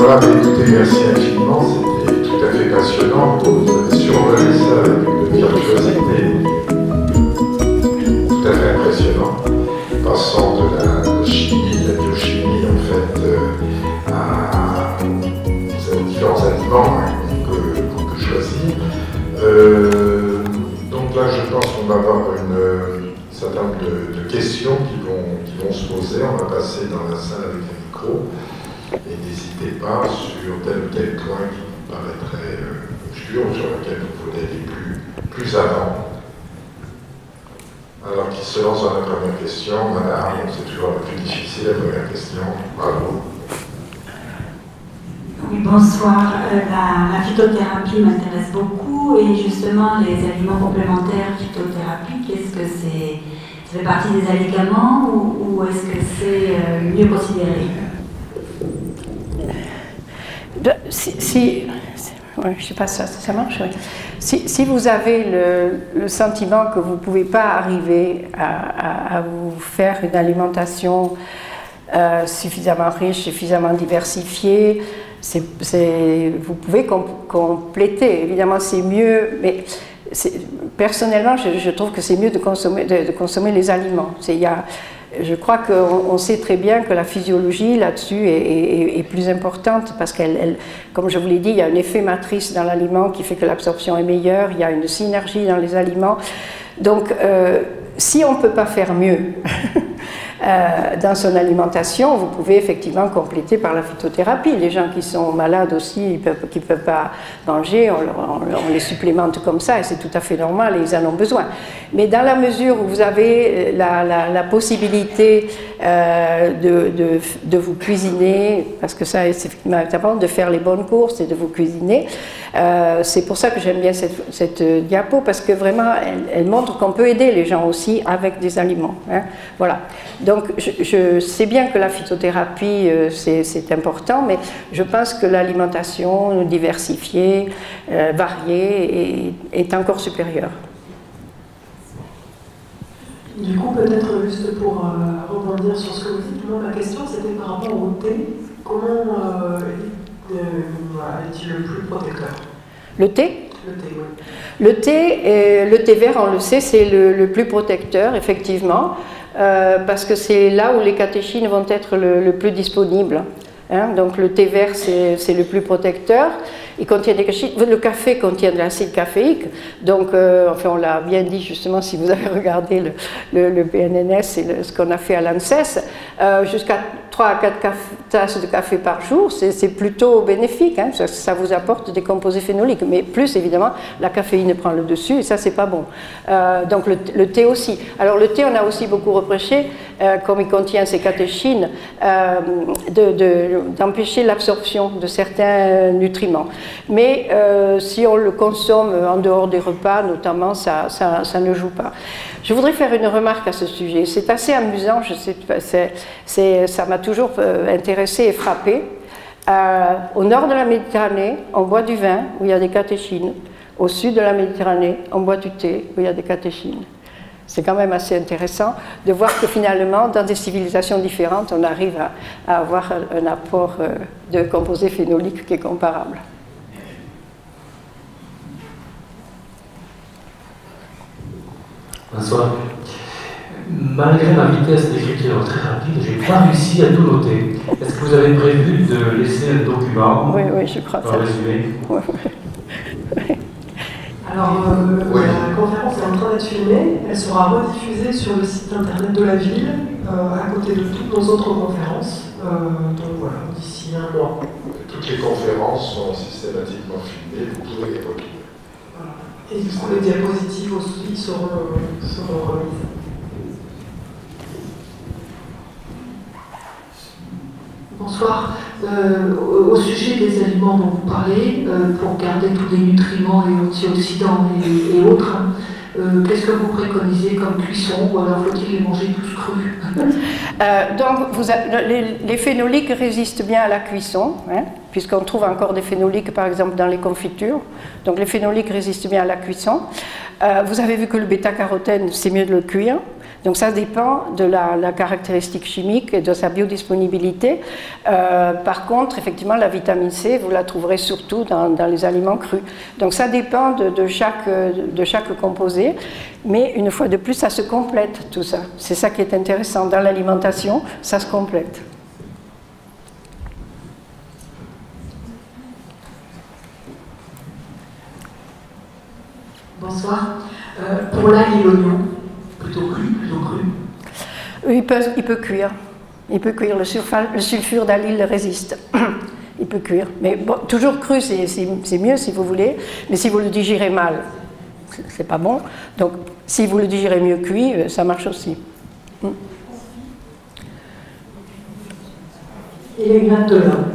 Voilà, mais écoutez, merci infiniment, c'était tout à fait passionnant. Vous avez survolé ça avec une virtuosité tout à fait impressionnant, passant de la chimie, de la biochimie en fait, aux différents aliments qu'on peut choisir. Donc là, je pense qu'on va avoir un certain nombre de questions qui vont se poser. On va passer dans la salle avec un micro. Et n'hésitez pas sur tel ou tel point qui vous paraîtrait obscur ou sur lequel vous voulez aller plus avant. Alors, qui se lance dans la première question? Madame, c'est toujours la plus difficile, la première question. Bravo. Oui, bonsoir. La phytothérapie m'intéresse beaucoup et justement les aliments complémentaires phytothérapie, qu'est-ce que c'est? Ça fait partie des aliments ou est-ce que c'est mieux considéré? Ouais, je ne sais pas si ça marche. Ouais. Si vous avez le sentiment que vous ne pouvez pas arriver à vous faire une alimentation suffisamment riche, suffisamment diversifiée, vous pouvez compléter. Évidemment, c'est mieux, mais personnellement, je trouve que c'est mieux de consommer les aliments. Je crois qu'on sait très bien que la physiologie là-dessus est plus importante parce qu'elle, comme je vous l'ai dit, il y a un effet matrice dans l'aliment qui fait que l'absorption est meilleure, il y a une synergie dans les aliments. Donc, si on ne peut pas faire mieux dans son alimentation, vous pouvez effectivement compléter par la phytothérapie. Les gens qui sont malades aussi, qui ne peuvent pas manger, on les supplémente comme ça et c'est tout à fait normal et ils en ont besoin. Mais dans la mesure où vous avez la possibilité de vous cuisiner, parce que ça c'est effectivement important, de faire les bonnes courses et de vous cuisiner, c'est pour ça que j'aime bien cette diapo, parce que vraiment elle montre qu'on peut aider les gens aussi avec des aliments. Hein. Voilà. Donc je sais bien que la phytothérapie c'est important, mais je pense que l'alimentation diversifiée, variée est encore supérieure. Du coup, peut-être juste pour rebondir sur ce que vous dites, moi ma question c'était par rapport au thé. Comment est-il le plus protecteur? Le thé? Le thé, oui. Le thé vert, on le sait, c'est le plus protecteur, effectivement, parce que c'est là où les catéchines vont être le plus disponibles. Hein, donc le thé vert, c'est le plus protecteur. Il contient des catéchines. Le café contient de l'acide caféique. Donc, enfin, on l'a bien dit justement, si vous avez regardé le PNNS et ce qu'on a fait à l'ANSES, jusqu'à 3 à 4 tasses de café par jour, c'est plutôt bénéfique. Hein, ça vous apporte des composés phénoliques. Mais plus, évidemment, la caféine prend le dessus et ça, c'est pas bon. Donc, le thé aussi. Alors, le thé, on a aussi beaucoup reproché, comme il contient ces catéchines, d'empêcher l'absorption de certains nutriments. Mais si on le consomme en dehors des repas, notamment, ça ne joue pas. Je voudrais faire une remarque à ce sujet. C'est assez amusant, je sais, ça m'a toujours intéressé et frappé. Au nord de la Méditerranée, on boit du vin où il y a des catéchines. Au sud de la Méditerranée, on boit du thé où il y a des catéchines. C'est quand même assez intéressant de voir que finalement, dans des civilisations différentes, on arrive à avoir un apport de composés phénoliques qui est comparable. Bonsoir. Malgré ma vitesse d'écriture très rapide, je n'ai pas réussi à tout noter. Est-ce que vous avez prévu de laisser un document? Oui, je crois ça. Résumé. Oui. Alors, la conférence est en train d'être filmée. Elle sera rediffusée sur le site internet de la ville, à côté de toutes nos autres conférences. Donc voilà, d'ici un mois. Toutes les conférences sont systématiquement filmées, vous pouvez les retrouver. Voilà. Et du coup, les diapositives aussi seront remises. Bonsoir. Au sujet des aliments dont vous parlez, pour garder tous les nutriments et antioxydants et autres, qu'est-ce que vous préconisez comme cuisson, ou alors faut-il les manger tous crus? Donc, les phénoliques résistent bien à la cuisson, hein, puisqu'on trouve encore des phénoliques, par exemple, dans les confitures. Donc, les phénoliques résistent bien à la cuisson. Vous avez vu que le bêta-carotène, c'est mieux de le cuire. Donc ça dépend de la caractéristique chimique et de sa biodisponibilité. Par contre, effectivement, la vitamine C, vous la trouverez surtout dans les aliments crus. Donc ça dépend de chaque composé, mais une fois de plus, ça se complète tout ça. C'est ça qui est intéressant. Dans l'alimentation, ça se complète. Bonsoir. Pour l'ail et l'oignon, plutôt cru, Il peut cuire. Il peut cuire. Le sulfure d'allyle résiste. Il peut cuire. Mais bon, toujours cru, c'est mieux si vous voulez. Mais si vous le digérez mal, c'est pas bon. Donc, si vous le digérez mieux cuit, ça marche aussi. Et les graines de lin,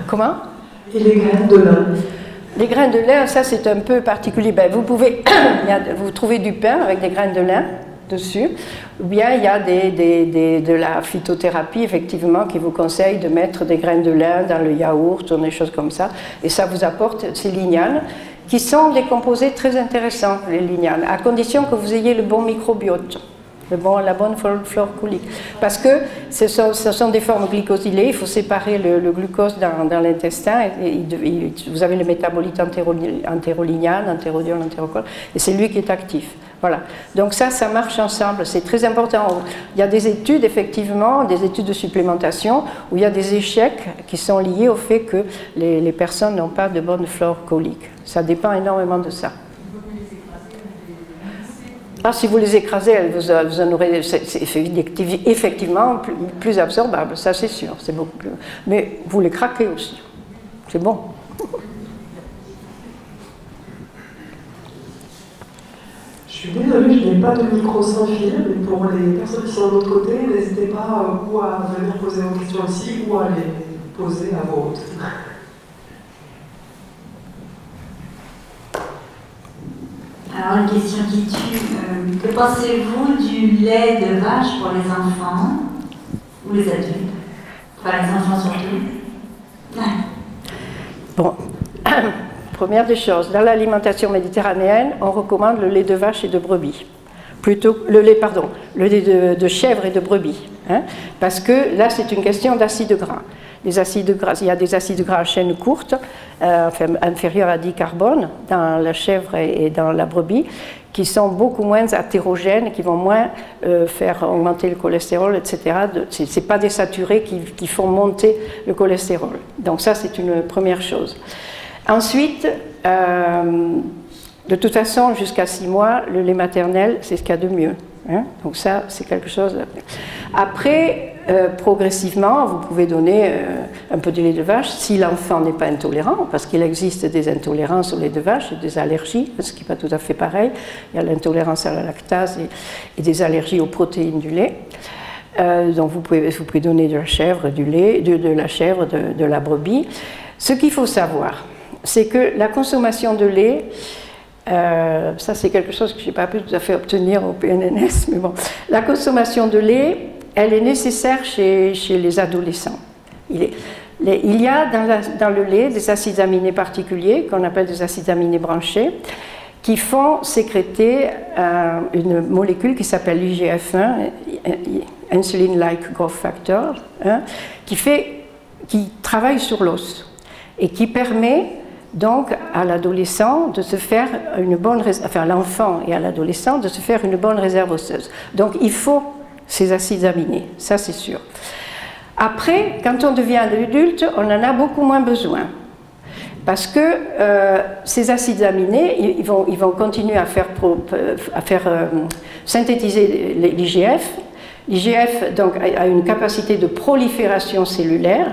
Comment? Et les graines de lin. Les graines de lin, ça c'est un peu particulier. Ben, vous pouvez, vous trouvez du pain avec des graines de lin dessus, ou bien il y a de la phytothérapie effectivement qui vous conseille de mettre des graines de lin dans le yaourt ou des choses comme ça, et ça vous apporte ces lignanes qui sont des composés très intéressants, les lignanes, à condition que vous ayez le bon microbiote. La bonne flore colique. Parce que ce sont des formes glycosylées, il faut séparer le glucose dans l'intestin, et vous avez le métabolite entérolignane, entérodionne, entérocol, et c'est lui qui est actif. Voilà. Donc ça marche ensemble, c'est très important. Il y a des études, effectivement, des études de supplémentation, où il y a des échecs qui sont liés au fait que les personnes n'ont pas de bonne flore colique. Ça dépend énormément de ça. Ah, si vous les écrasez, vous en aurez, c'est effectivement plus absorbable, ça c'est sûr, c'est beaucoup plus. Mais vous les craquez aussi, c'est bon. Je suis désolée, je n'ai pas de micro sans fil, mais pour les personnes qui sont de l'autre côté, n'hésitez pas ou à venir poser vos questions ici ou à les poser à voix haute. Alors, une question qui tue. Que pensez-vous du lait de vache pour les enfants ou les adultes? Enfin, les enfants surtout. Ouais. Bon, première des choses, dans l'alimentation méditerranéenne, on recommande le lait de vache et de brebis. Le lait de chèvre et de brebis. Hein, parce que là, c'est une question d'acides gras. Les acides gras, il y a des acides gras à chaîne courte, inférieurs à 10 carbones, dans la chèvre et dans la brebis, qui sont beaucoup moins athérogènes, qui vont moins faire augmenter le cholestérol, etc. Ce n'est pas des saturés qui font monter le cholestérol. Donc ça, c'est une première chose. Ensuite, de toute façon, jusqu'à 6 mois, le lait maternel, c'est ce qu'il y a de mieux. Hein? Donc ça, c'est quelque chose. Après, progressivement, vous pouvez donner un peu de lait de vache si l'enfant n'est pas intolérant, parce qu'il existe des intolérances au lait de vache et des allergies, ce qui n'est pas tout à fait pareil. Il y a l'intolérance à la lactase et des allergies aux protéines du lait. Donc vous pouvez donner de la chèvre, du lait, de la chèvre, de la brebis. Ce qu'il faut savoir, c'est que la consommation de lait, ça c'est quelque chose que je n'ai pas pu tout à fait obtenir au PNNS, mais bon, la consommation de lait, elle est nécessaire chez les adolescents. Il y a dans le lait des acides aminés particuliers, qu'on appelle des acides aminés branchés, qui font sécréter une molécule qui s'appelle l'IGF-1, Insulin-like Growth Factor, hein, qui travaille sur l'os et qui permet donc à l'adolescent de se faire une bonne réserve, enfin l'enfant et à l'adolescent de se faire une bonne réserve osseuse. Donc il faut ces acides aminés, ça c'est sûr. Après, quand on devient adulte, on en a beaucoup moins besoin. Parce que ces acides aminés, ils vont continuer à faire synthétiser l'IGF. L'IGF donc, a une capacité de prolifération cellulaire.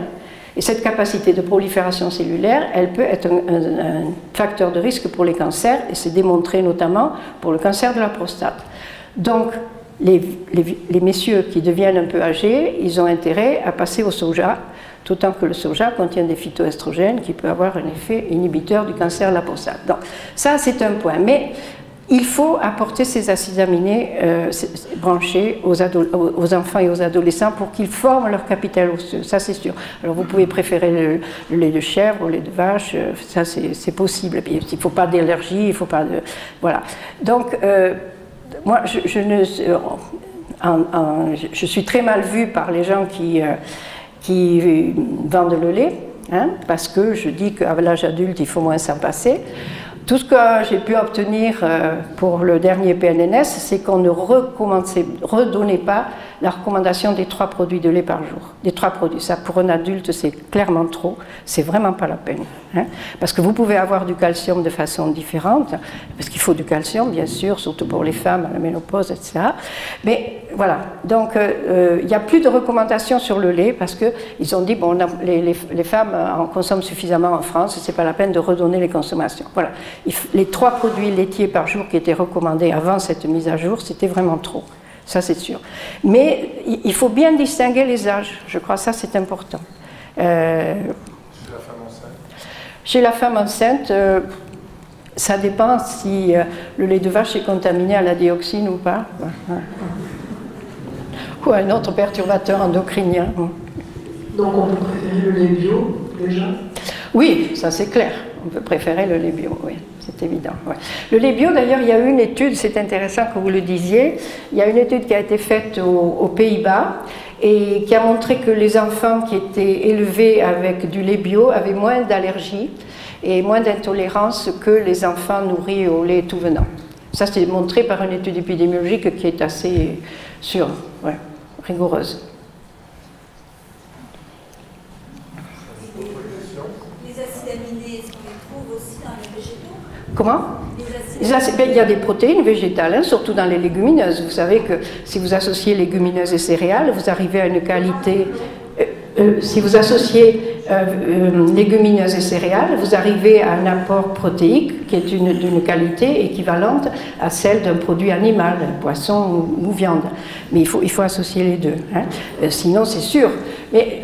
Et cette capacité de prolifération cellulaire, elle peut être un facteur de risque pour les cancers, et c'est démontré notamment pour le cancer de la prostate. Donc, les messieurs qui deviennent un peu âgés, ils ont intérêt à passer au soja, d'autant que le soja contient des phytoestrogènes qui peuvent avoir un effet inhibiteur du cancer de la prostate. Donc, ça, c'est un point. Mais il faut apporter ces acides aminés branchés aux enfants et aux adolescents pour qu'ils forment leur capital osseux, ça c'est sûr. Alors vous pouvez préférer le lait de chèvre, le lait de vache, ça c'est possible. Il ne faut pas d'allergie, il ne faut pas de... Voilà. Donc, moi, je suis très mal vue par les gens qui vendent le lait, hein, parce que je dis qu'à l'âge adulte, il faut moins s'en passer. Tout ce que j'ai pu obtenir pour le dernier PNNS, c'est qu'on ne redonnait pas la recommandation des 3 produits de lait par jour. Des 3 produits. Ça, pour un adulte, c'est clairement trop. C'est vraiment pas la peine. Hein, parce que vous pouvez avoir du calcium de façon différente, parce qu'il faut du calcium, bien sûr, surtout pour les femmes à la ménopause, etc. Mais voilà. Donc, il n'y a plus de recommandations sur le lait, parce qu'ils ont dit, bon, les femmes en consomment suffisamment en France, c'est pas la peine de redonner les consommations. Voilà. Les 3 produits laitiers par jour qui étaient recommandés avant cette mise à jour, c'était vraiment trop. Ça, c'est sûr. Mais il faut bien distinguer les âges. Je crois que ça, c'est important. Chez la femme enceinte? Chez la femme enceinte, ça dépend si le lait de vache est contaminé à la dioxine ou pas. Ou à un autre perturbateur endocrinien. Donc on peut préférer le lait bio, déjà? Oui, ça c'est clair. On peut préférer le lait bio, oui, c'est évident. Ouais. Le lait bio, d'ailleurs, il y a eu une étude, c'est intéressant que vous le disiez, il y a une étude qui a été faite aux Pays-Bas et qui a montré que les enfants qui étaient élevés avec du lait bio avaient moins d'allergies et moins d'intolérance que les enfants nourris au lait tout venant. Ça, c'est montré par une étude épidémiologique qui est assez sûre, ouais, rigoureuse. Comment? Il y a des protéines végétales, hein, surtout dans les légumineuses. Vous savez que si vous associez légumineuses et céréales, vous arrivez à une qualité... si vous associez légumineuses et céréales, vous arrivez à un apport protéique qui est d'une qualité équivalente à celle d'un produit animal, poisson ou viande. Mais il faut associer les deux. Hein. Sinon, c'est sûr. Mais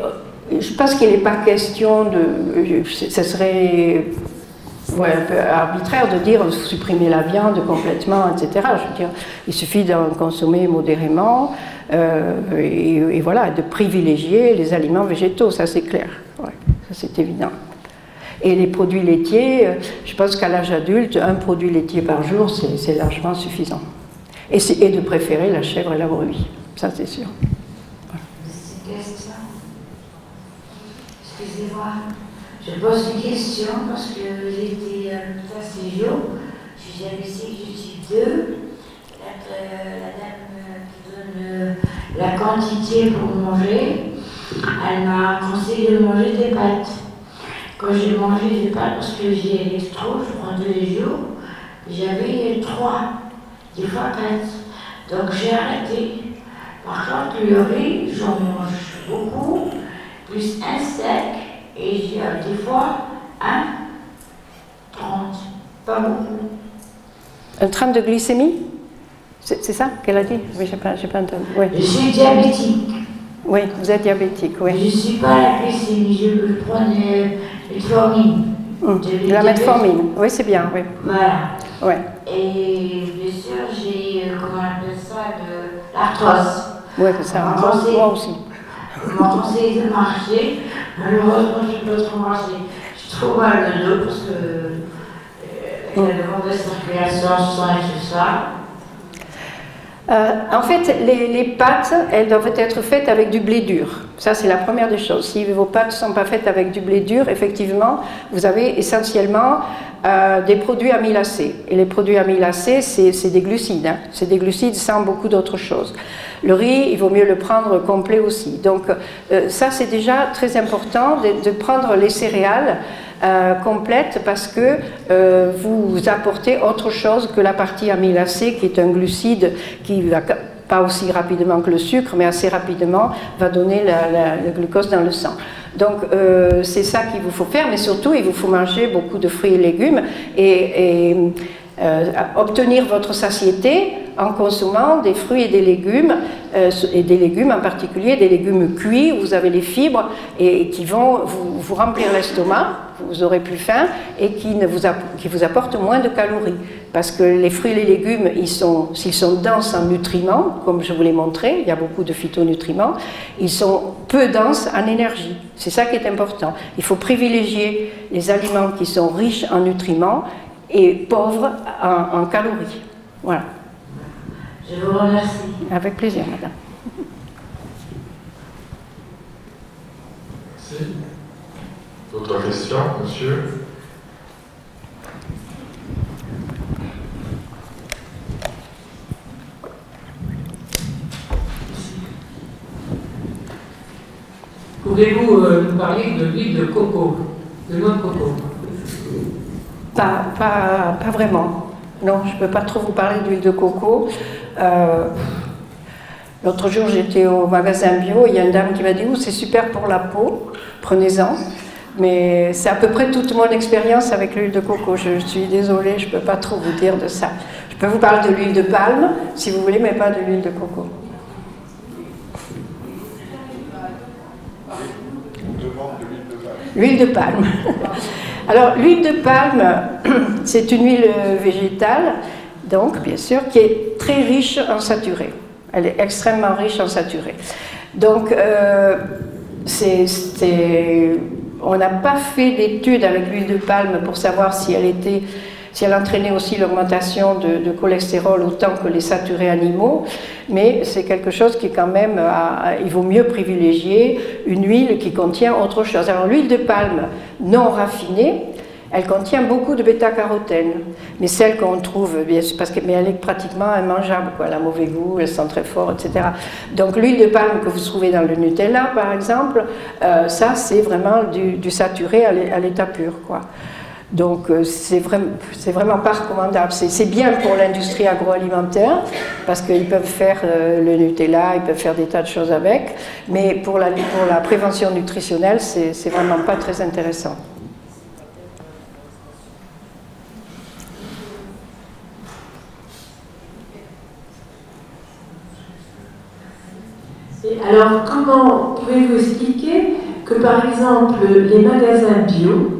je pense qu'il n'est pas question de... Ce serait... Ouais, un peu arbitraire de dire supprimer la viande complètement, etc. Je veux dire, il suffit d'en consommer modérément et voilà, de privilégier les aliments végétaux, ça c'est clair, ouais, ça c'est évident. Et les produits laitiers, je pense qu'à l'âge adulte, un produit laitier par jour, c'est largement suffisant. Et de préférer la chèvre et la brebis, ça c'est sûr. Excusez-moi. Je pose une question parce que j'ai été à l'hôpital séjour, je suis diabétique du type 2. La dame qui donne la quantité pour manger, elle m'a conseillé de manger des pâtes. Quand j'ai mangé des pâtes, parce que j'ai l'électro, je prends tous les jours, j'avais 3, des fois 4. Donc j'ai arrêté. Par contre, le riz, j'en mange beaucoup, plus un steak. Et j'ai des fois 30, pas beaucoup. Un 30 de glycémie? C'est ça qu'elle a dit? Oui, j'ai pas entendu. Oui. Je suis diabétique. Oui, vous êtes diabétique, oui. Je ne suis pas à la glycémie, je prends des metformine. De la metformine, oui, c'est bien, oui. Voilà. Ouais. Et bien sûr, j'ai, comment on appelle ça, de l'arthrose. Oui, c'est ça. Moi aussi. On m'a conseillé de marcher. Malheureusement, je ne peux pas trop marcher. J'ai trop mal de dos parce que il y a de mauvaise circulation, sang et tout ça. En fait, les pâtes, elles doivent être faites avec du blé dur. Ça, c'est la première des choses. Si vos pâtes ne sont pas faites avec du blé dur, effectivement, vous avez essentiellement des produits amylacés. Et les produits amylacés, c'est des glucides. Hein. C'est des glucides sans beaucoup d'autres choses. Le riz, il vaut mieux le prendre complet aussi. Donc, ça, c'est déjà très important de prendre les céréales complète parce que vous apportez autre chose que la partie amylacée qui est un glucide qui va pas aussi rapidement que le sucre mais assez rapidement va donner le glucose dans le sang. Donc c'est ça qu'il vous faut faire, mais surtout il vous faut manger beaucoup de fruits et légumes et obtenir votre satiété en consommant des fruits et des légumes en particulier des légumes cuits où vous avez les fibres et qui vont vous remplir l'estomac, vous aurez plus faim et qui vous apportent moins de calories. Parce que les fruits et les légumes, s'ils sont denses en nutriments, comme je vous l'ai montré, il y a beaucoup de phytonutriments, ils sont peu denses en énergie. C'est ça qui est important. Il faut privilégier les aliments qui sont riches en nutriments et pauvres en calories. Voilà. Je vous remercie. Avec plaisir, madame. Merci. D'autres questions, monsieur? Pouvez-vous nous parler de l'huile de coco, de noix de coco? Pas vraiment. Non, je ne peux pas trop vous parler d'huile de coco. L'autre jour, j'étais au magasin bio, il y a une dame qui m'a dit « Oh, c'est super pour la peau, prenez-en ». Mais c'est à peu près toute mon expérience avec l'huile de coco. Je suis désolée, je ne peux pas trop vous dire de ça. Je peux vous parler de l'huile de palme, si vous voulez, mais pas de l'huile de coco. L'huile de palme. Alors, l'huile de palme, c'est une huile végétale, donc, bien sûr, qui est très riche en saturés. Elle est extrêmement riche en saturés. Donc, on n'a pas fait d'études avec l'huile de palme pour savoir si elle entraînait aussi l'augmentation de cholestérol autant que les saturés animaux, mais c'est quelque chose qui quand même, il vaut mieux privilégier une huile qui contient autre chose. Alors l'huile de palme non raffinée, elle contient beaucoup de bêta-carotène, mais celle qu'on trouve, mais elle est pratiquement immangeable, quoi. Elle a mauvais goût, elle sent très fort, etc. Donc l'huile de palme que vous trouvez dans le Nutella, par exemple, ça c'est vraiment du saturé à l'état pur, quoi. Donc c'est vraiment pas recommandable. C'est bien pour l'industrie agroalimentaire parce qu'ils peuvent faire le Nutella, ils peuvent faire des tas de choses avec, mais pour la prévention nutritionnelle, c'est vraiment pas très intéressant. Et alors, comment pouvez-vous expliquer que, par exemple, les magasins bio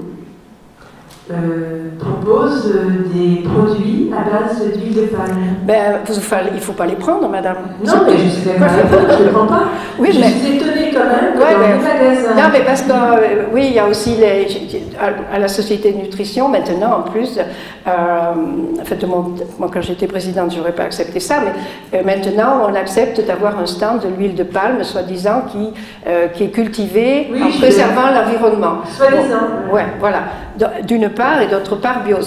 proposent des produits à base d'huile de palme? Il ne faut pas les prendre, madame. Non, mais je suis d'accord avec vous, je ne les prends pas. Oui, je suis étonnée quand même que dans les magasins... Non, mais parce que, oui, il y a aussi, à la Société de Nutrition, maintenant, en plus, en fait, moi, quand j'étais présidente, je n'aurais pas accepté ça, mais maintenant, on accepte d'avoir un stand de l'huile de palme, soi-disant, qui est cultivée en préservant l'environnement. Soi-disant. Ouais, voilà. D'une part, et d'autre part, bio.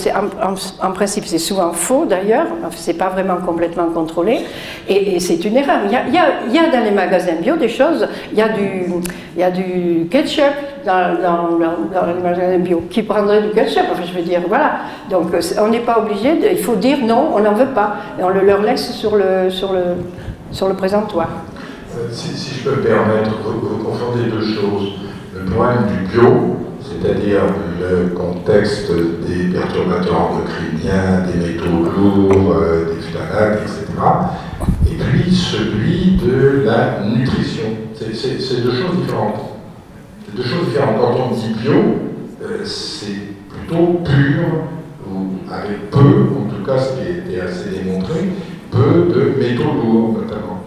En principe, c'est souvent faux, d'ailleurs. C'est pas vraiment complètement contrôlé. Et c'est une erreur. Il y a dans les magasins bio des choses. Il y a du ketchup dans les magasins bio. Qui prendrait du ketchup? Enfin, je veux dire, voilà. Donc, on n'est pas obligé. Il faut dire non, on n'en veut pas. Et on le leur laisse sur le présentoir. Si je peux me permettre, vous confondez deux choses. Le problème du bio, c'est-à-dire le contexte des perturbateurs endocriniens, des métaux lourds, des phtalates, etc. Et puis celui de la nutrition. C'est deux choses différentes. C'est deux choses différentes. Quand on dit bio, c'est plutôt pur, ou avec peu, en tout cas ce qui a été assez démontré, peu de métaux lourds notamment.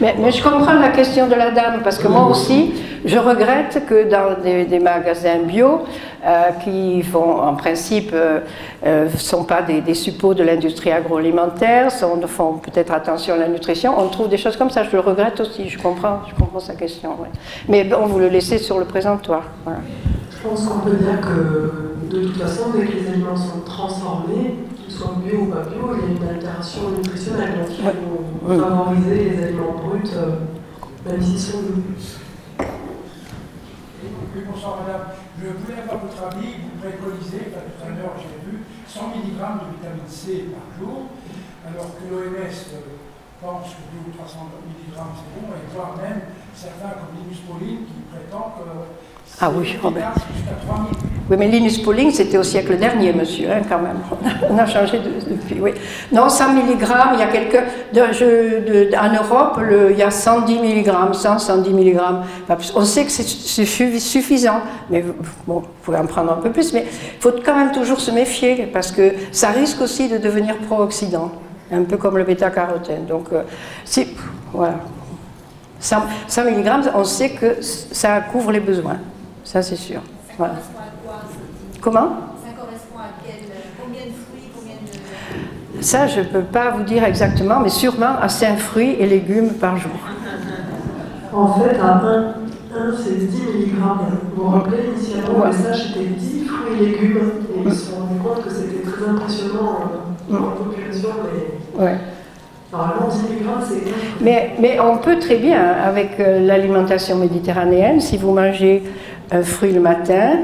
Mais je comprends la question de la dame, parce que moi aussi, je regrette que dans des magasins bio, qui font, en principe, ne sont pas des suppôts de l'industrie agroalimentaire, ne font peut-être attention à la nutrition, on trouve des choses comme ça. Je le regrette aussi, je comprends sa question. Ouais. Mais bon, vous le laissez sur le présentoir. Voilà. Je pense qu'on peut dire que, de toute façon, dès que les aliments sont transformés, soit bio ou pas bio, il y a une altération nutritionnelle. Donc il faut favoriser les aliments bruts, même s'ils sont bio. Oui, bonsoir madame. Je voulais avoir votre avis. Vous préconisez, tout à l'heure j'ai vu, 100 mg de vitamine C par jour, alors que l'OMS pense que 200 ou 300 mg c'est bon, et voire même certains comme Linus Pauling qui prétend que ah oui, Robert. Jusqu'à 3000. Oui, mais Linus Pauling, c'était au siècle dernier, monsieur, hein, quand même. On a changé depuis, oui. Non, 100 mg, il y a quelques... en Europe, il y a 110 mg, 110 mg. On sait que c'est suffisant, mais bon, vous pouvez en prendre un peu plus, mais il faut quand même toujours se méfier, parce que ça risque aussi de devenir pro-oxydant, un peu comme le bêta-carotène. Donc, voilà. 100 mg, on sait que ça couvre les besoins. Ça, c'est sûr. Voilà. Comment? Ça correspond à combien de fruits, combien de... Ça, je ne peux pas vous dire exactement, mais sûrement à 5 fruits et légumes par jour. En fait, à 1, c'est 10 mg. Vous vous rappelez, initialement, le message était 10 fruits et légumes. Et ils se sont rendus compte que c'était très impressionnant pour la population. Mais... Ouais. Normalement, 10 mg, c'est... Mais on peut très bien, avec l'alimentation méditerranéenne, si vous mangez un fruit le matin,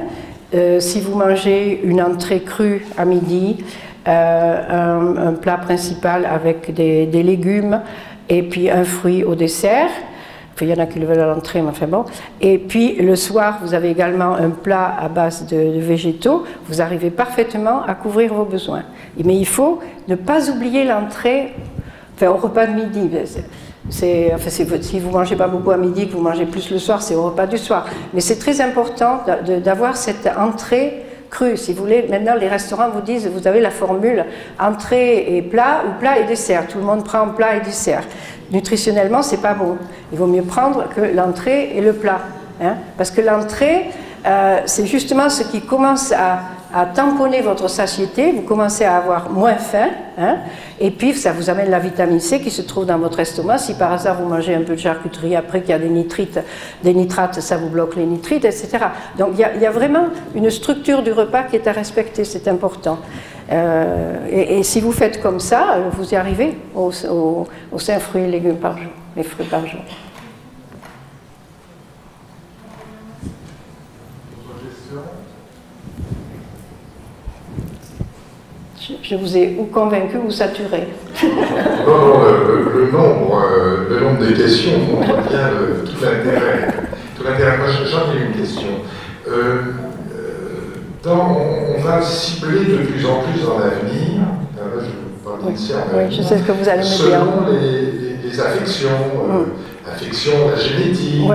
si vous mangez une entrée crue à midi, un plat principal avec des légumes et puis un fruit au dessert. Il y en a qui le veulent à l'entrée, mais enfin bon. Et puis le soir, vous avez également un plat à base de végétaux. Vous arrivez parfaitement à couvrir vos besoins. Mais il faut ne pas oublier l'entrée, enfin au repas de midi. Si vous ne mangez pas beaucoup à midi, que vous mangez plus le soir, c'est au repas du soir. Mais c'est très important d'avoir cette entrée crue. Si vous voulez, maintenant les restaurants vous disent, vous avez la formule entrée et plat ou plat et dessert. Tout le monde prend plat et dessert. Nutritionnellement, c'est pas bon. Il vaut mieux prendre que l'entrée et le plat. Hein, parce que l'entrée, c'est justement ce qui commence à tamponner votre satiété, vous commencez à avoir moins faim, hein, et puis ça vous amène la vitamine C qui se trouve dans votre estomac. Si par hasard vous mangez un peu de charcuterie après qu'il y a des nitrates, ça vous bloque les nitrites, etc. Donc il y a vraiment une structure du repas qui est à respecter, c'est important. Et si vous faites comme ça, vous y arrivez aux 5 fruits et légumes par jour, les fruits par jour. Je vous ai ou convaincu ou saturé. Non, le nombre des questions montre bien tout l'intérêt. Moi, j'en ai une question. On va cibler de plus en plus dans l'avenir, là je vous parle oui, je sais ce que vous allez me dire. Selon les affections, la génétique.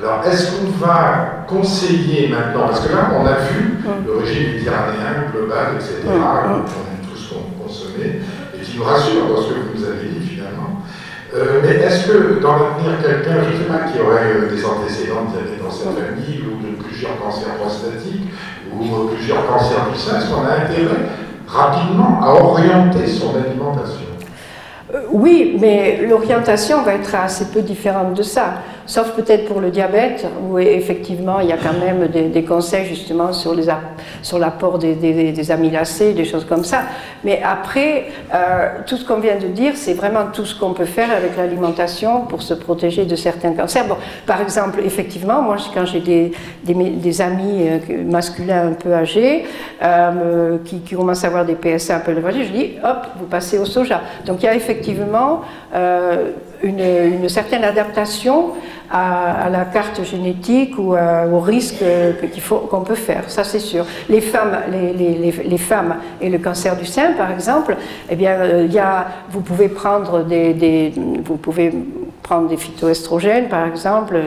Alors, est-ce qu'on va conseiller maintenant, parce que là, on a vu le régime méditerranéen, global, etc., qu'on aime tous consommer, et qui nous rassure dans ce que vous nous avez dit finalement. Mais est-ce que dans l'avenir, quelqu'un, je ne sais pas, qui aurait des antécédents de diabète dans sa famille, ou de plusieurs cancers prostatiques, ou plusieurs cancers du sein, est-ce qu'on a intérêt rapidement à orienter son alimentation? Oui, mais l'orientation va être assez peu différente de ça, sauf peut-être pour le diabète, où effectivement il y a quand même des conseils justement sur l'apport des amylacées, des choses comme ça. Mais après, tout ce qu'on vient de dire, c'est vraiment tout ce qu'on peut faire avec l'alimentation pour se protéger de certains cancers. Bon, par exemple, effectivement, moi quand j'ai des amis masculins un peu âgés, qui commencent à avoir des PSA un peu élevés, je dis, hop, vous passez au soja. Donc il y a effectivement une certaine adaptation à la carte génétique ou au risque qu'on peut faire, ça c'est sûr. Les femmes et le cancer du sein par exemple, eh bien, vous pouvez prendre des phytoestrogènes par exemple,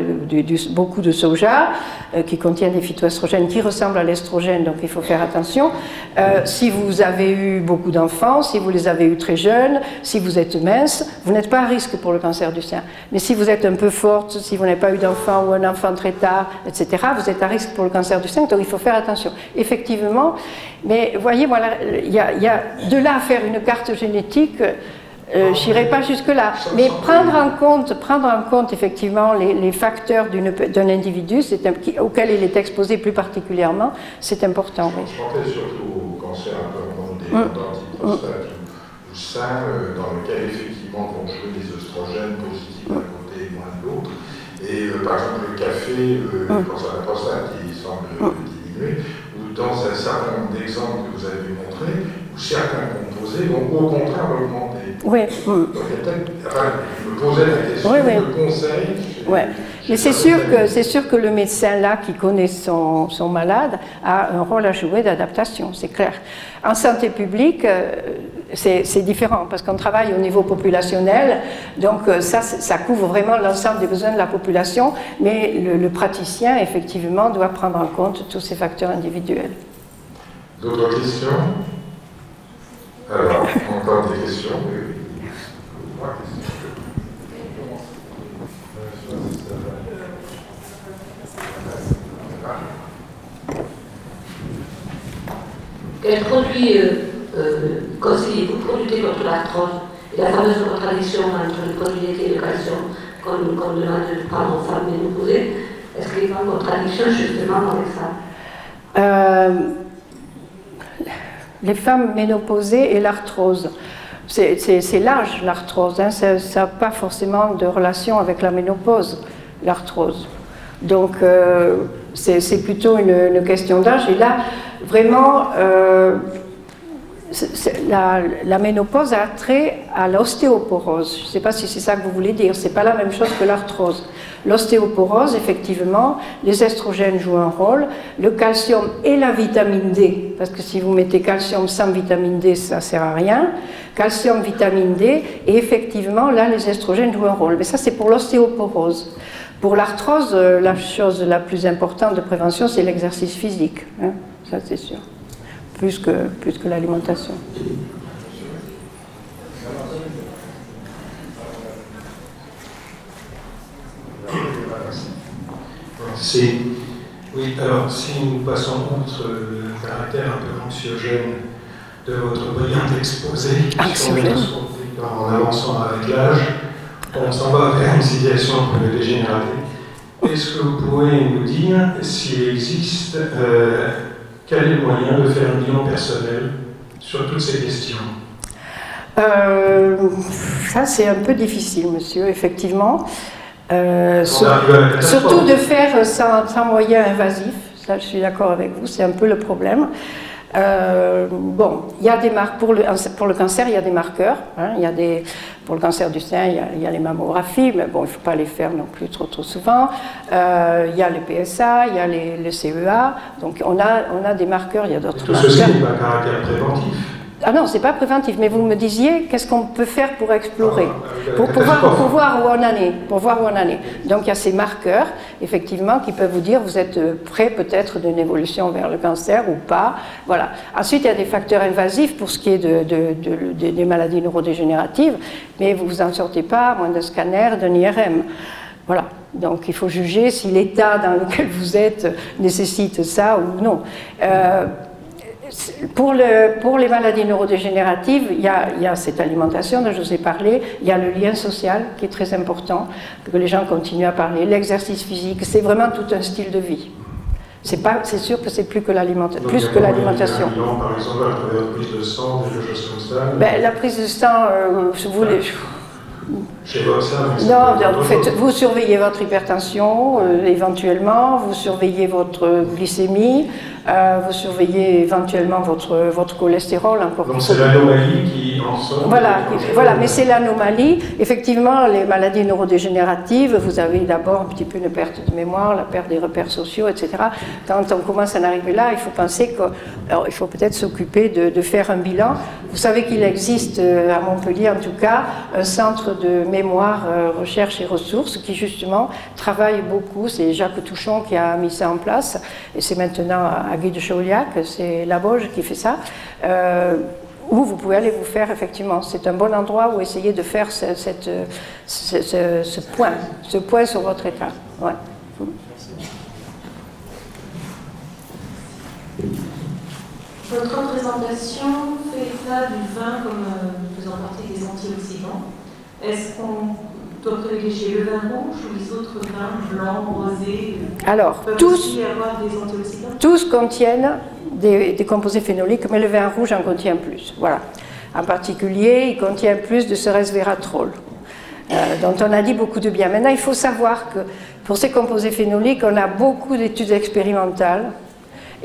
beaucoup de soja qui contiennent des phytoestrogènes qui ressemblent à l'estrogène, donc il faut faire attention. Si vous avez eu beaucoup d'enfants, si vous les avez eu très jeunes, si vous êtes mince, vous n'êtes pas à risque pour le cancer du sein. Mais si vous êtes un peu forte, si vous n'avez pas eu d'enfant ou un enfant très tard, etc., vous êtes à risque pour le cancer du sein, donc il faut faire attention. Effectivement, mais voyez, voilà, il y a de là à faire une carte génétique, je n'irai pas jusque-là, mais prendre en compte effectivement les facteurs d'un individu auquel il est exposé plus particulièrement, c'est important. Oui. Je pensais surtout au cancer des prostate ou sein, dans lequel effectivement vont jouer des oestrogènes positifs d'un côté et moins de l'autre. Et par exemple le café, le cancer de la prostate, il semble diminuer, ou dans un certain nombre d'exemples que vous avez montrés, où certains composés vont au contraire augmenter. Oui. Donc je me posais la question, le conseil. Oui. Mais c'est sûr que le médecin là qui connaît son malade a un rôle à jouer d'adaptation, c'est clair. En santé publique, c'est différent parce qu'on travaille au niveau populationnel, donc ça couvre vraiment l'ensemble des besoins de la population, mais le praticien effectivement doit prendre en compte tous ces facteurs individuels. D'autres questions? Alors, encore des questions? Quel produit conseillez-vous pour lutter contre l'arthrose et la fameuse contradiction entre le produit laitier et le calcium qu'on demande de prendre aux femmes ménopausées? Est-ce qu'il n'y a pas une contradiction justement avec ça? Les femmes ménopausées et l'arthrose. C'est l'âge, l'arthrose. Hein, ça n'a pas forcément de relation avec la ménopause, l'arthrose. Donc, c'est plutôt une question d'âge. Et là, vraiment, la ménopause a trait à l'ostéoporose. Je ne sais pas si c'est ça que vous voulez dire. Ce n'est pas la même chose que l'arthrose. L'ostéoporose, effectivement, les estrogènes jouent un rôle, le calcium et la vitamine D, parce que si vous mettez calcium sans vitamine D, ça ne sert à rien. Calcium, vitamine D, et effectivement, là, les estrogènes jouent un rôle. Mais ça, c'est pour l'ostéoporose. Pour l'arthrose, la chose la plus importante de prévention, c'est l'exercice physique. Hein, ça, c'est sûr. Plus que l'alimentation. Merci. Oui, alors si nous passons outre le caractère un peu anxiogène de votre brillante exposé, en avançant avec l'âge, on s'en va vers une situation un peu dégénérative. Est-ce que vous pourriez nous dire s'il existe, quel est le moyen de faire un bilan personnel sur toutes ces questions? Ça, c'est un peu difficile, monsieur, effectivement. Surtout de faire sans moyens invasifs, ça je suis d'accord avec vous, c'est un peu le problème. Bon, il y a des marques pour le cancer, il y a des marqueurs. Hein, pour le cancer du sein, il y a les mammographies, mais bon, il ne faut pas les faire non plus trop souvent. Il y a le PSA, il y a le CEA. Donc on a des marqueurs, il y a d'autres marqueurs. Tout ceci n'est pas un caractère préventif. Ah non, c'est pas préventif, mais vous me disiez qu'est-ce qu'on peut faire pour explorer, pour voir où on en est, Donc il y a ces marqueurs, effectivement, qui peuvent vous dire vous êtes prêt peut-être d'une évolution vers le cancer ou pas. Voilà. Ensuite, il y a des facteurs invasifs pour ce qui est des maladies neurodégénératives, mais vous vous en sortez pas à moins d'un scanner, d'un IRM. Voilà. Donc il faut juger si l'état dans lequel vous êtes nécessite ça ou non. Pour les maladies neurodégénératives, il y a cette alimentation dont je vous ai parlé, il y a le lien social qui est très important, que les gens continuent à parler, l'exercice physique, c'est vraiment tout un style de vie. C'est sûr que c'est plus que l'alimentation. Par exemple, à travers la prise de sang, des choses comme ça. Ben, la prise de sang, si vous voulez. Chez votre non, vous surveillez votre hypertension, éventuellement, vous surveillez votre glycémie, vous surveillez éventuellement votre cholestérol. Donc c'est l'anomalie qui en sort. Voilà, mais c'est l'anomalie. Effectivement, les maladies neurodégénératives, vous avez d'abord un petit peu une perte de mémoire, la perte des repères sociaux, etc. Quand on commence à en arriver là, il faut penser qu'il faut peut-être s'occuper de faire un bilan. Vous savez qu'il existe, à Montpellier en tout cas, un centre de mémoire, recherche et ressources qui justement travaille beaucoup. C'est Jacques Touchon qui a mis ça en place et c'est maintenant à Guy de Chauliac, c'est la Boge qui fait ça, où vous pouvez aller vous faire effectivement. C'est un bon endroit où essayer de faire ce point sur votre état. Ouais. Votre représentation fait état du vin comme faisant partie des antioxydants. Est-ce qu'on doit privilégier le vin rouge ou les autres vins blancs, rosés? Alors, aussi avoir des antioxydants? Tous contiennent des composés phénoliques, mais le vin rouge en contient plus. Voilà. En particulier, il contient plus de ce resveratrol, dont on a dit beaucoup de bien. Maintenant, il faut savoir que pour ces composés phénoliques, on a beaucoup d'études expérimentales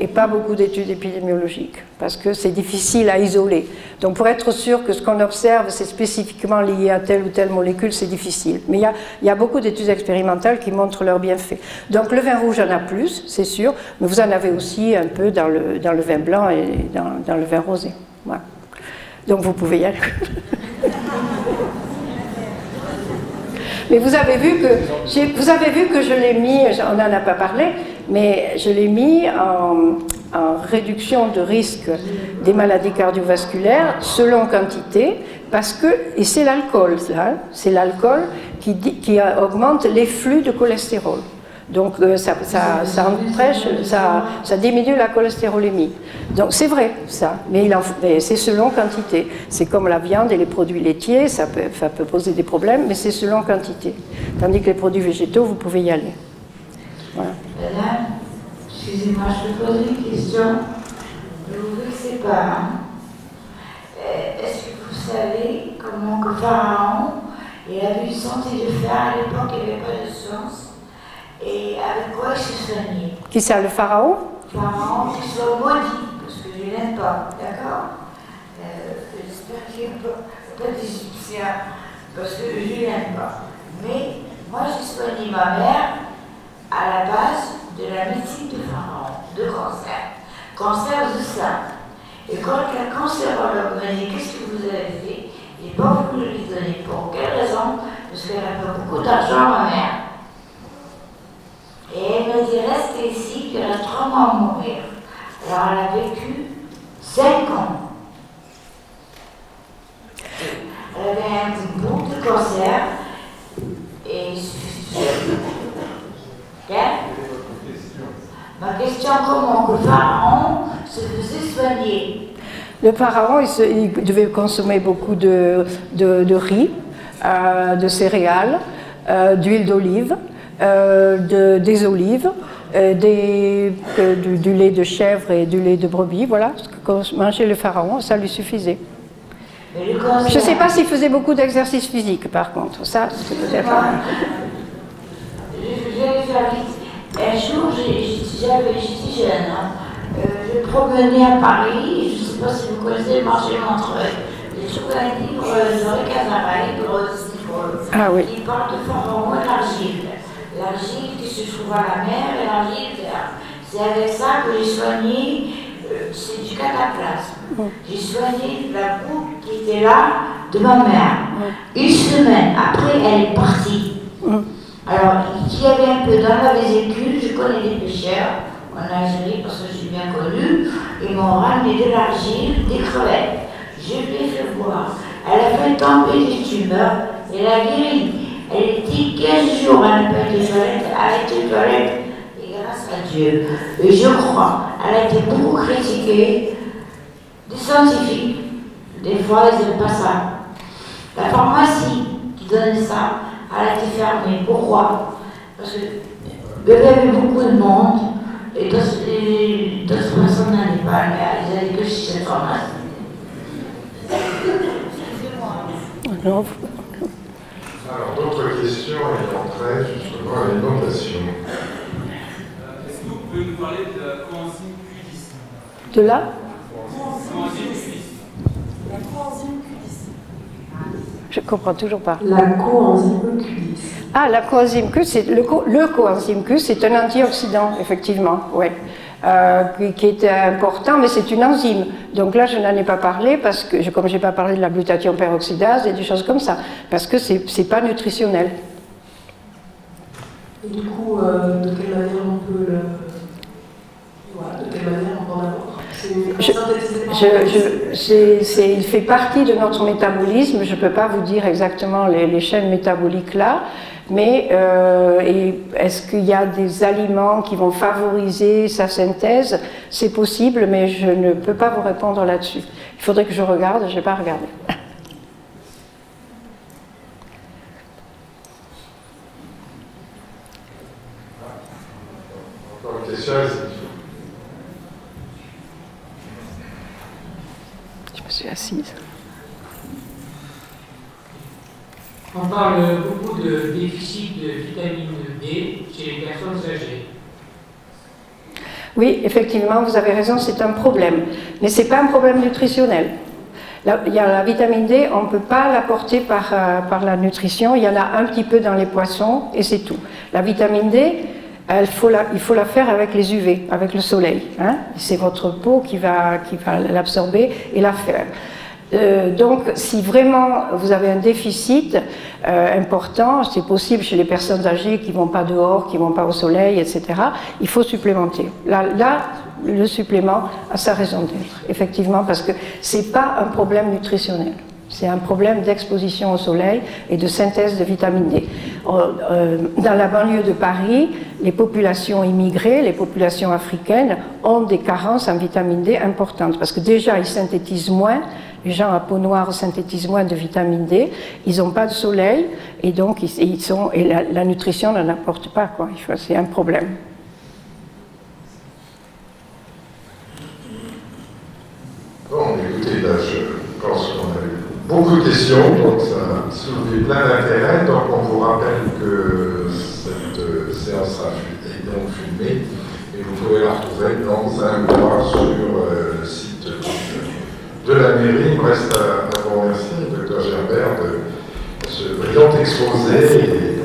et pas beaucoup d'études épidémiologiques, parce que c'est difficile à isoler. Donc pour être sûr que ce qu'on observe, c'est spécifiquement lié à telle ou telle molécule, c'est difficile. Mais il y a beaucoup d'études expérimentales qui montrent leurs bienfaits. Donc le vin rouge en a plus, c'est sûr, mais vous en avez aussi un peu dans le vin blanc et dans le vin rosé. Voilà. Donc vous pouvez y aller. Mais vous avez vu que je l'ai mis, on n'en a pas parlé, mais je l'ai mis en réduction de risque des maladies cardiovasculaires selon quantité, parce que, et c'est l'alcool, c'est l'alcool qui augmente les flux de cholestérol. Donc ça empêche, ça diminue la cholestérolémie. Donc c'est vrai ça, mais c'est selon quantité. C'est comme la viande et les produits laitiers, ça peut poser des problèmes, mais c'est selon quantité. Tandis que les produits végétaux, vous pouvez y aller. Voilà. Madame, excusez-moi, je peux poser une question. Ne vous vexez pas. Hein. Est-ce que vous savez comment que Pharaon il avait eu santé de fer à l'époque, il n'y avait pas de science. Et avec quoi il se soignait? Qui ça, le pharaon? Pharaon, qu'il soit maudit, parce que je n'aime pas, d'accord? J'espère qu'il n'y a pas d'Égyptiens, parce que je n'aime pas. Mais moi, j'ai soigné ma mère à la base de la médecine de Pharaon, de cancer du sein. Et quand la cancérologue m'a dit qu'est-ce que vous avez fait, je n'ai pas voulu lui donner. Pour quelle raison? Parce qu'elle n'a pas beaucoup d'argent, ma mère. Et elle m'a dit restez ici, puis il reste 3 mois à mourir. Alors elle a vécu 5 ans. Elle avait un bout de cancer. Et ma question, comment que Pharaon se faisait soigner? Le pharaon, il devait consommer beaucoup de riz, de céréales, d'huile d'olive, des olives, du lait de chèvre et du lait de brebis. Voilà ce que mangeait le pharaon, ça lui suffisait. Je ne sais pas s'il faisait beaucoup d'exercice physique, par contre. Ça, c'est peut-être... Je vais faire vite. Un jour, j'étais jeune. Hein. Je me promenais à Paris, je ne sais pas si vous connaissez le marché Montreuil. J'ai trouvé un livre de Casara, qui parle de Pharaon et l'argile. L'argile qui se trouve à la mer et l'argile terre. C'est avec ça que j'ai soigné, c'est du cataplasme. J'ai soigné la goutte qui était là de ma mère. Une semaine après, elle est partie. Alors, il y avait un peu dans la vésicule, je connais les pêcheurs en Algérie parce que j'ai bien connu, ils m'ont ramené de l'argile, des crevettes. Je lui ai fait voir. Elle a fait tomber des tumeurs, elle a guéri. Elle était 15 jours à ne pas être toilette, elle a été toilette, et grâce à Dieu. Et je crois, elle a été beaucoup critiquée des scientifiques. Des fois, ils n'aiment pas ça. La pharmacie qui donnait ça, elle a été fermée. Pourquoi? Parce que il y avait beaucoup de monde et d'autres personnes n'allaient pas, mais ils allaient que chez cette pharmacie. Non. Alors, d'autres questions ayant trait justement à l'alimentation. Est-ce que vous pouvez nous parler de la coenzyme Q10? De là? Coenzyme Q10. La coenzyme Q10. Je ne comprends toujours pas. La coenzyme Q10. Ah, la coenzyme Q, c'est le coenzyme Q, c'est un antioxydant, effectivement, oui, qui est important, mais c'est une enzyme. Donc là, je n'en ai pas parlé parce que, comme je n'ai pas parlé de la glutathion peroxydase et des choses comme ça, parce que c'est pas nutritionnel. Et du coup, de quelle manière on peut le... Voilà, de quelle manière on peut en avoir? Il fait partie de notre métabolisme, je ne peux pas vous dire exactement les chaînes métaboliques là, mais est-ce qu'il y a des aliments qui vont favoriser sa synthèse? C'est possible, mais je ne peux pas vous répondre là-dessus. Il faudrait que je regarde, je n'ai pas regardé. Encore une question? Je me suis assise. On parle beaucoup de déficit de vitamine D chez les personnes âgées. Oui, effectivement, vous avez raison, c'est un problème. Mais ce n'est pas un problème nutritionnel. Il y a la vitamine D, on ne peut pas l'apporter par la nutrition. Il y en a un petit peu dans les poissons et c'est tout. La vitamine D, il faut la faire avec les UV, avec le soleil. Hein. C'est votre peau qui va l'absorber et la faire. Donc, si vraiment vous avez un déficit important, c'est possible chez les personnes âgées qui ne vont pas dehors, qui ne vont pas au soleil, etc., il faut supplémenter. Là, le supplément a sa raison d'être, effectivement, parce que ce n'est pas un problème nutritionnel. C'est un problème d'exposition au soleil et de synthèse de vitamine D. Dans la banlieue de Paris, les populations immigrées, les populations africaines ont des carences en vitamine D importantes parce que déjà ils synthétisent moins, les gens à peau noire synthétisent moins de vitamine D, ils n'ont pas de soleil et donc la nutrition n'en apporte pas, quoi. C'est un problème. Bon, écoutez, là, je pense qu'on a eu beaucoup de questions, donc ça a soulevé plein d'intérêt. Donc, on vous rappelle que cette séance est donc filmée et vous pouvez la retrouver dans un mois sur le site de la mairie. Il me reste à vous remercier, Dr Gerbert, de ce brillant exposé.